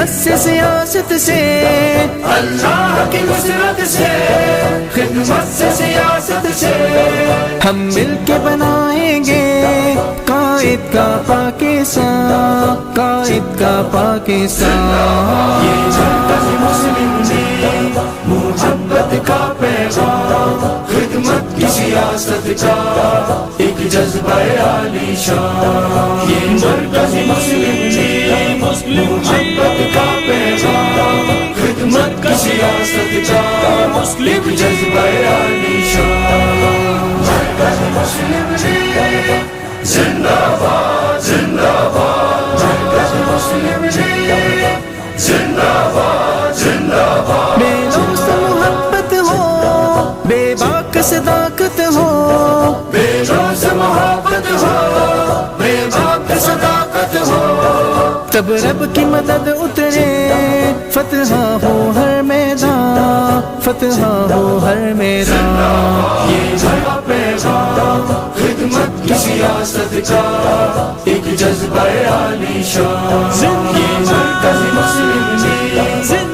خدمت سے سیاست سے، اللہ کی نصرت سے، خدمت سے سیاست سے، ہم مل کے بنائیں گے قائد کا پاکستان، قائد کا پاکستان۔ یہ مرکز مسلم لیگ محبت کا پیغام، خدمت کی سیاست کا ایک جذبہ عالی شان۔ یہ مرکز مسلم لیگ محبت کا پیغام، خدمت کی سیاست کا ایک جذبہ عالی شان۔ مرکز مسلم لیگ زندہ باد، زندہ باد، مرکز مسلم لیگ زندہ باد، زندہ باد۔ بے لوث محبت ہو، بے باک صداقت ہو، بے لوث محبت ہو، بے باک صداقت ہو، تب رب کی مدد اترے، فتح ہو ہر میدان، فتح ہو ہر میدان۔ یہ نیا پیغام خدمت کی سیاست کا ایک جذبہ عالی شان۔ یہ مرکز مسلم لیگ